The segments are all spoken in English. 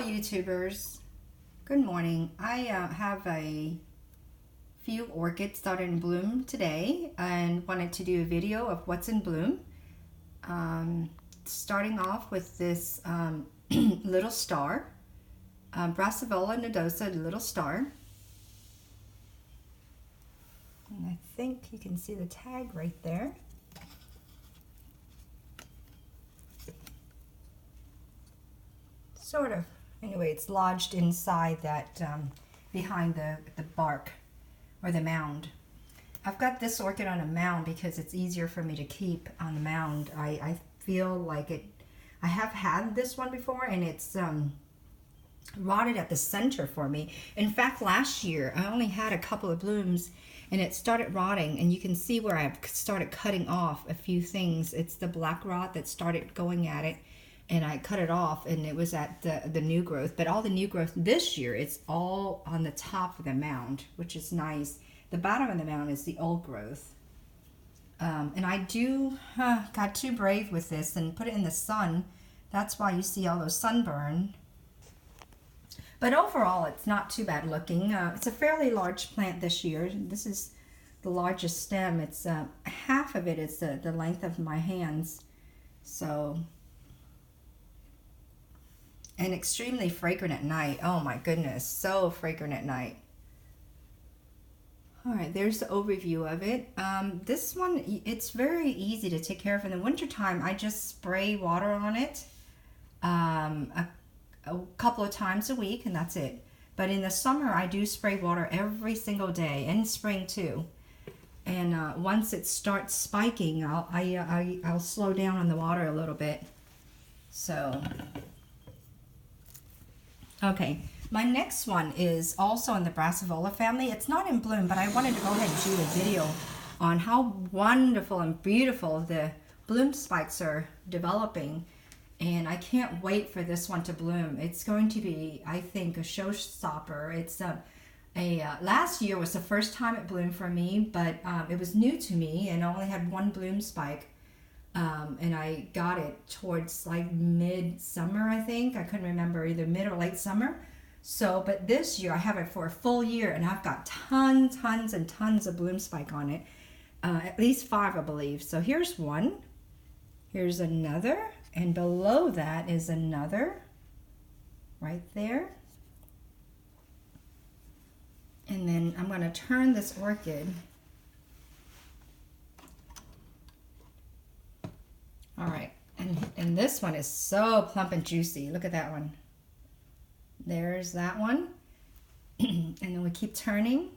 Hello YouTubers, good morning. I have a few orchids that are in bloom today and wanted to do a video of what's in bloom. Starting off with this little star, Brassavola nodosa little star. And I think you can see the tag right there. Sort of. Anyway, it's lodged inside that, behind the bark or the mound. I've got this orchid on a mound because it's easier for me to keep on the mound. I feel like it, I have had this one before and it's rotted at the center for me. In fact, last year I only had a couple of blooms and it started rotting, and you can see where I've started cutting off a few things. It's the black rot that started going at it, and I cut it off, and it was at the new growth. But all the new growth this year, it's all on the top of the mound, which is nice. The bottom of the mound is the old growth. And I got too brave with this and put it in the sun. That's why you see all those sunburn. But overall, it's not too bad looking. It's a fairly large plant this year. This is the largest stem. It's half of it is the length of my hands. So, and extremely fragrant at night. Oh my goodness, so fragrant at night. All right, there's the overview of it. This one, it's very easy to take care of. In the wintertime, I just spray water on it a couple of times a week, and that's it. But in the summer, I do spray water every single day, and spring too. And once it starts spiking, I'll slow down on the water a little bit. So, okay. My next one is also in the Brassavola family. It's not in bloom, but I wanted to go ahead and do a video on how wonderful and beautiful the bloom spikes are developing. And I can't wait for this one to bloom. It's going to be, I think, a showstopper. It's last year was the first time it bloomed for me, but it was new to me and I only had one bloom spike. And I got it towards like mid-summer, I think. I couldn't remember, either mid or late summer. So, but this year I have it for a full year and I've got tons and tons of bloom spike on it. At least 5, I believe. So here's one. Here's another. And below that is another right there. And then I'm going to turn this orchid. All right. And this one is so plump and juicy. Look at that one. There's that one. And then we keep turning.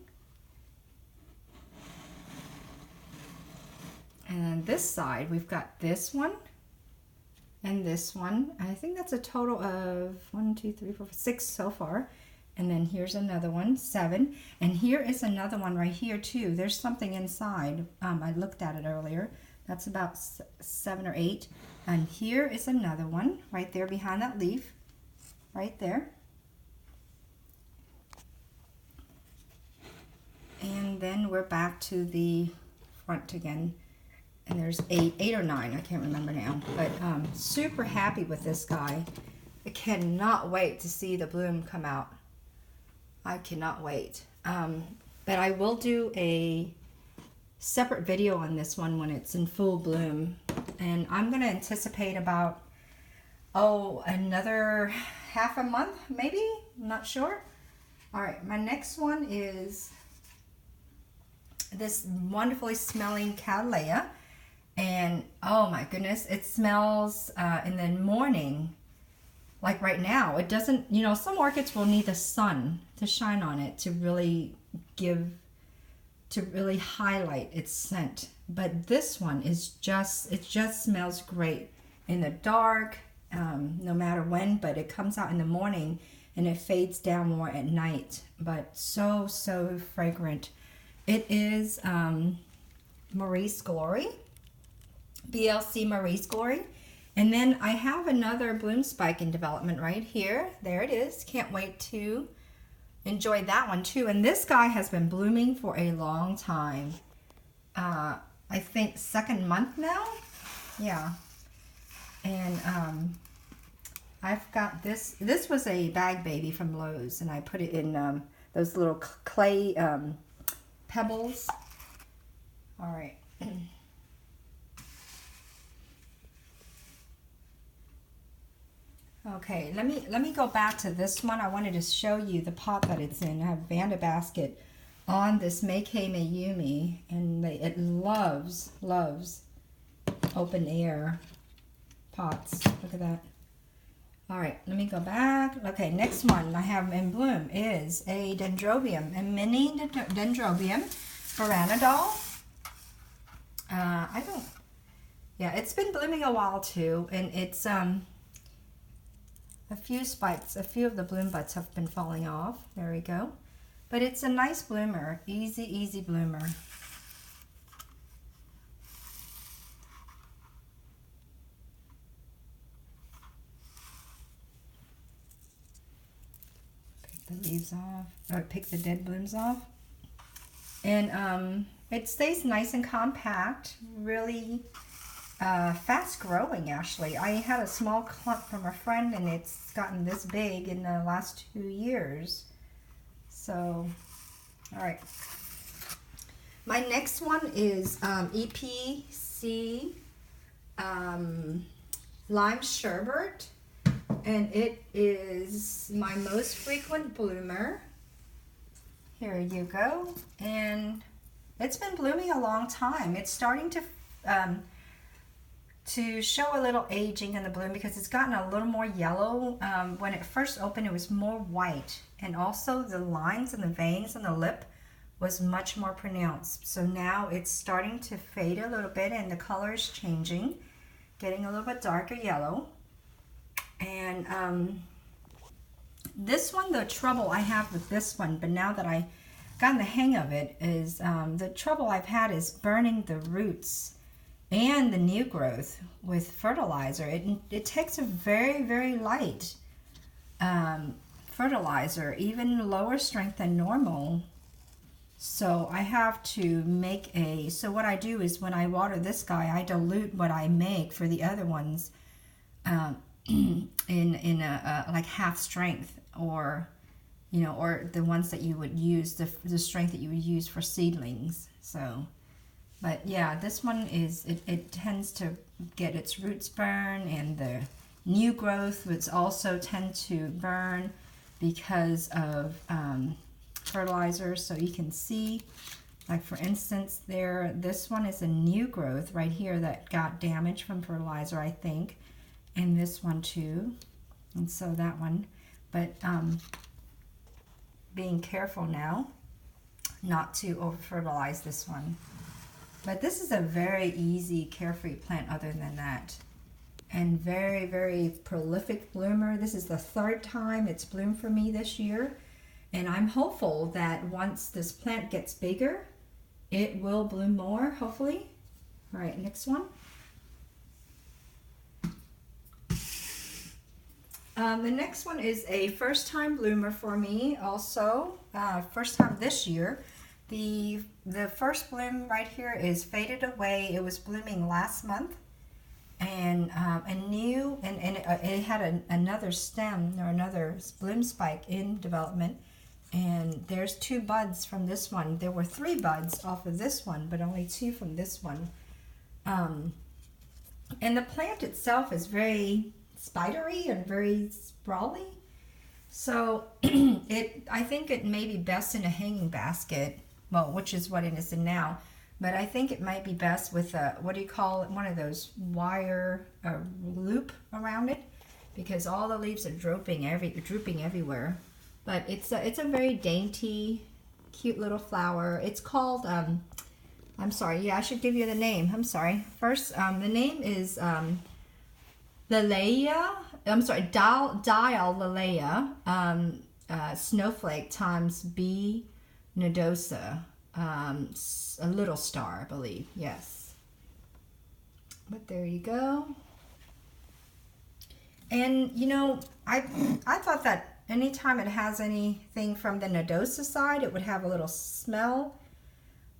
And on this side, we've got this one. And this one, I think that's a total of 1, 2, 3, 4, 5, 6 so far. And then here's another one, 7. And here is another one right here too. There's something inside. I looked at it earlier. That's about 7 or 8. And here is another one right there behind that leaf, right there. And then we're back to the front again. And there's 8 or 9, I can't remember now. But super happy with this guy. I cannot wait to see the bloom come out. I cannot wait. But I will do a separate video on this one when it's in full bloom. And I'm going to anticipate about, another half a month, maybe? I'm not sure. All right, my next one is this wonderfully smelling Cattleya. And oh my goodness, it smells in the morning, like right now. It doesn't, some orchids will need the sun to shine on it to really highlight its scent. But this one is it just smells great in the dark, no matter when, but it comes out in the morning and it fades down more at night. But so fragrant. It is Marie's Glory. BLC Marie's Glory. And then I have another bloom spike in development right here. There it is. Can't wait to enjoy that one too. And this guy has been blooming for a long time. I think 2nd month now. Yeah. And I've got this. This was a bag baby from Lowe's, and I put it in those little clay pebbles. All right. Okay, let me go back to this one. I wanted to show you the pot that it's in. I have Vanda basket on this Meikei Mayumi, and it loves open air pots. Look at that. All right, let me go back. Okay, next one I have in bloom is a Dendrobium, a mini Dendrobium, Baranadol. Yeah, it's been blooming a while too, and it's a few spikes, a few of the bloom buds have been falling off. There we go. But it's a nice bloomer, easy bloomer. Pick the leaves off, or pick the dead blooms off. And it stays nice and compact, really fast growing actually. I had a small clump from a friend and it's gotten this big in the last 2 years. So, all right. My next one is EPC Lime Sherbet, and it is my most frequent bloomer. Here you go. And it's been blooming a long time. It's starting to show a little aging in the bloom because it's gotten a little more yellow. When it first opened, it was more white, and also the lines and the veins on the lip was much more pronounced. So now it's starting to fade a little bit and the color is changing, getting a little bit darker yellow. And this one, the trouble I have with this one, but now that I've gotten the hang of it, is the trouble I've had is burning the roots and the new growth with fertilizer. It takes a very light fertilizer, even lower strength than normal. So I have to make so what I do is when I water this guy, I dilute what I make for the other ones in a like half strength, or or the ones that you would use, the strength that you would use for seedlings. So, but yeah, this one is, it tends to get its roots burn, and the new growth would also tend to burn because of fertilizer. So you can see, like for instance there, this one is a new growth right here that got damaged from fertilizer, I think, and this one too, and so that one. But being careful now not to over fertilize this one. But this is a very easy, carefree plant other than that, and very prolific bloomer. This is the 3rd time it's bloomed for me this year, and I'm hopeful that once this plant gets bigger, it will bloom more, hopefully. All right, next one. The next one is a first-time bloomer for me also, first time this year. The first bloom right here is faded away. It was blooming last month, and it had another stem, or another bloom spike in development, and there's 2 buds from this one. There were 3 buds off of this one, but only 2 from this one. And the plant itself is very spidery and very sprawly, so I think it may be best in a hanging basket, well, which is what it is in now, but I think it might be best with a, what do you call it, one of those wire loop around it, because all the leaves are drooping everywhere. But it's a very dainty, cute little flower. It's called I'm sorry, yeah, I should give you the name. I'm sorry. First, the name is Laleya. I'm sorry, Dial Laleya, Snowflake times B nodosa, a little star, I believe. Yes. But there you go. And I thought that anytime it has anything from the nodosa side, it would have a little smell.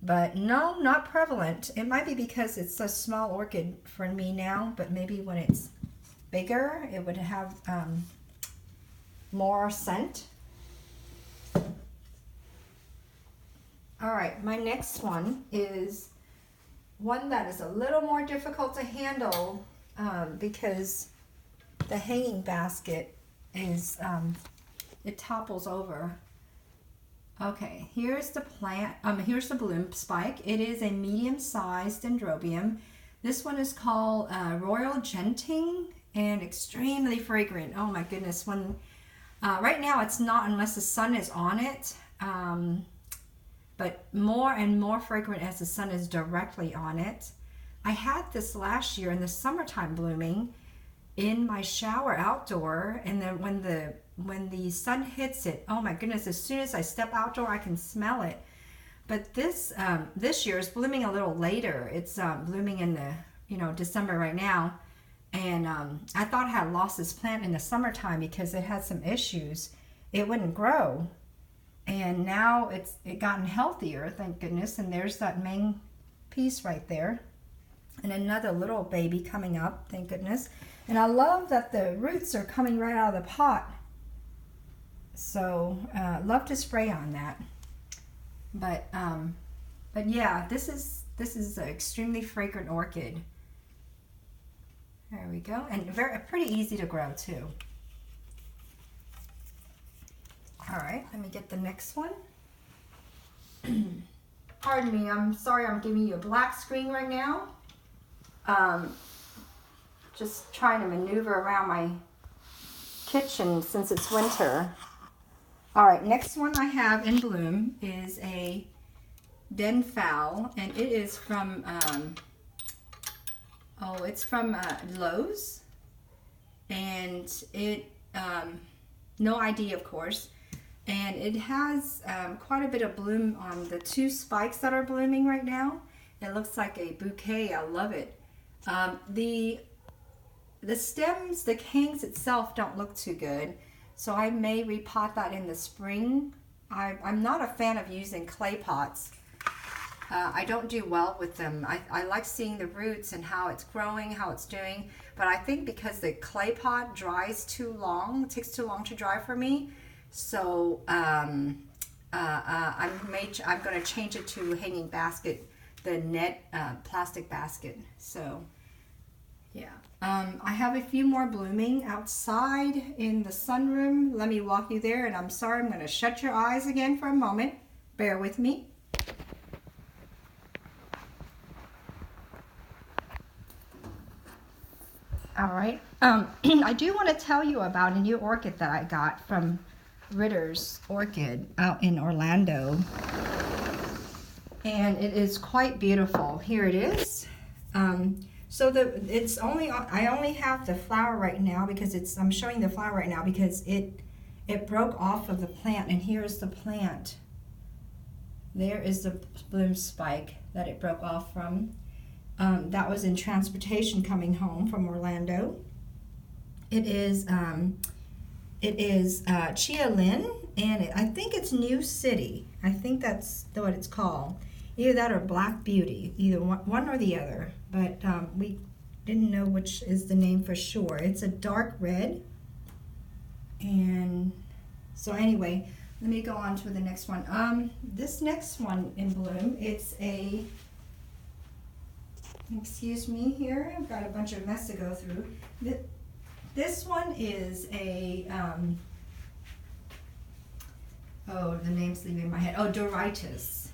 But no, not prevalent. It might be because it's a small orchid for me now, but maybe when it's bigger, it would have more scent. All right, my next one is one that is a little more difficult to handle because the hanging basket is, it topples over. Okay, here's the plant, here's the bloom spike. It is a medium-sized Dendrobium. This one is called Royal Enchanting and extremely fragrant. Oh my goodness, when right now it's not unless the sun is on it, but more and more fragrant as the sun is directly on it. I had this last year in the summertime blooming in my shower outdoor, and then when the sun hits it, oh my goodness, as soon as I step outdoor I can smell it. But this year is blooming a little later. It's blooming in the December right now, and I thought I had lost this plant in the summertime because it had some issues. It wouldn't grow, and now it gotten healthier, thank goodness. And there's that main piece right there, and another little baby coming up, thank goodness. And I love that the roots are coming right out of the pot. So love to spray on that. But yeah, this is an extremely fragrant orchid. There we go, and pretty easy to grow too. All right, let me get the next one. Pardon me, I'm sorry I'm giving you a black screen right now. Just trying to maneuver around my kitchen since it's winter. All right, next one I have in bloom is a Den-phals, and it is from, it's from Lowe's, and it, no ID of course, and it has quite a bit of bloom on the two spikes that are blooming right now. It looks like a bouquet. I love it. The stems, the hangs itself don't look too good, so I may repot that in the spring. I'm not a fan of using clay pots. I don't do well with them. I like seeing the roots and how it's growing, how it's doing, but I think because the clay pot dries too long, it takes too long to dry for me, so I'm going to change it to hanging basket, the net plastic basket. So yeah. I have a few more blooming outside in the sunroom. Let me walk you there, and I'm sorry, I'm going to shut your eyes again for a moment. Bear with me. All right. I do want to tell you about a new orchid that I got from Ritter's Orchid out in Orlando. And it is quite beautiful. Here it is. So I only have the flower right now because I'm showing the flower right now because it broke off of the plant, and here's the plant. There is the bloom spike that it broke off from. That was in transportation coming home from Orlando. It is Chia Lin, and I think it's New City. I think that's what it's called. Either that or Black Beauty, either one or the other. But we didn't know which is the name for sure. It's a dark red. And so anyway, let me go on to the next one. This next one in bloom, it's a, excuse me here, I've got a bunch of mess to go through. This one is a, the name's leaving my head. Oh, Doritis.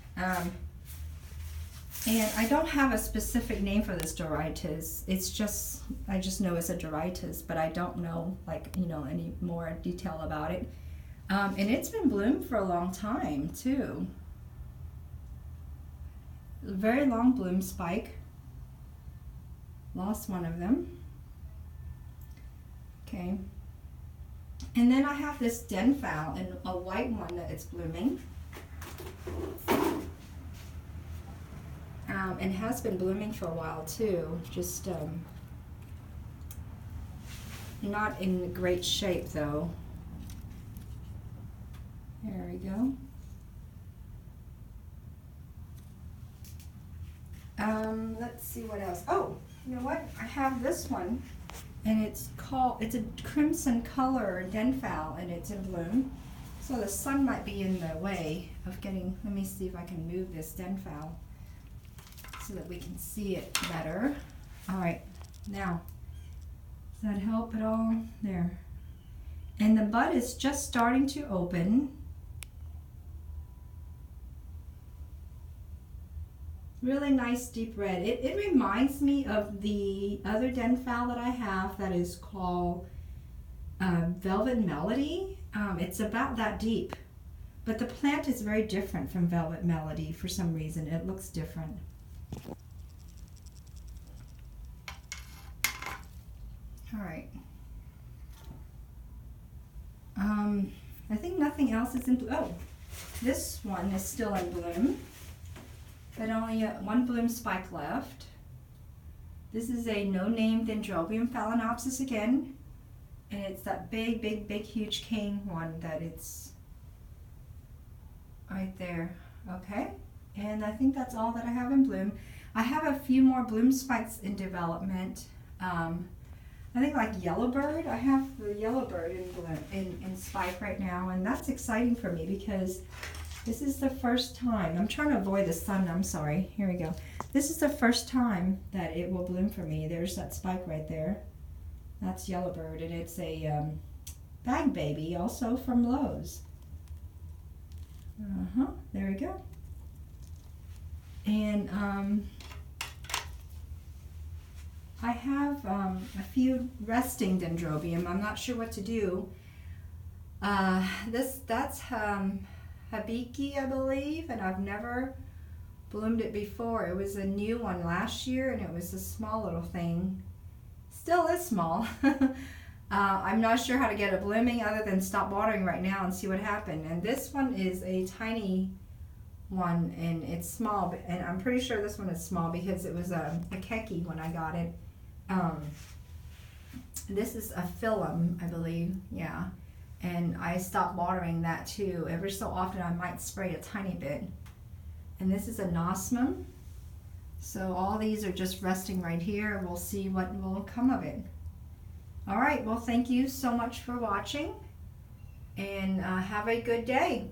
And I don't have a specific name for this Doritis. It's just, I just know it's a Doritis, but I don't know, any more detail about it. And it's been bloomed for a long time, too. Very long bloom spike. Lost one of them. Okay. And then I have this Den-phals and a white one that it's blooming. And has been blooming for a while too, just not in great shape though. There we go. Let's see what else. Oh, you know what? I have this one. and it's a crimson color Den-phal, and it's in bloom. So the sun might be in the way of getting, let me see if I can move this Den-phal so that we can see it better. All right, now, does that help at all? There. And the bud is just starting to open. Really nice deep red. It reminds me of the other Den-phal that I have that is called Velvet Melody. It's about that deep, but the plant is very different from Velvet Melody for some reason. It looks different. All right. I think nothing else is in bloom. Oh, this one is still in bloom, but only one bloom spike left. This is a no-name Dendrobium phalaenopsis again, and it's that big, huge king one that it's right there. Okay, and I think that's all that I have in bloom. I have a few more bloom spikes in development. I think like Yellowbird. I have the Yellowbird in bloom, in spike right now, and that's exciting for me because this is the first time. I'm trying to avoid the sun. I'm sorry. Here we go. This is the first time that it will bloom for me. There's that spike right there. That's Yellowbird, and it's a bag baby, also from Lowe's. There we go. And I have a few resting Dendrobium. I'm not sure what to do. That's Habiki, I believe, and I've never bloomed it before. It was a new one last year, and it was a small little thing. Still is small. I'm not sure how to get it blooming other than stop watering right now and see what happened. And this one is a tiny one, and it's small, and I'm pretty sure this one is small because it was a keki when I got it. This is a phyllum, I believe, yeah. And I stopped watering that too. Every so often I might spray a tiny bit. And this is a nosmum. So all these are just resting right here. We'll see what will come of it. All right, well, thank you so much for watching, and have a good day.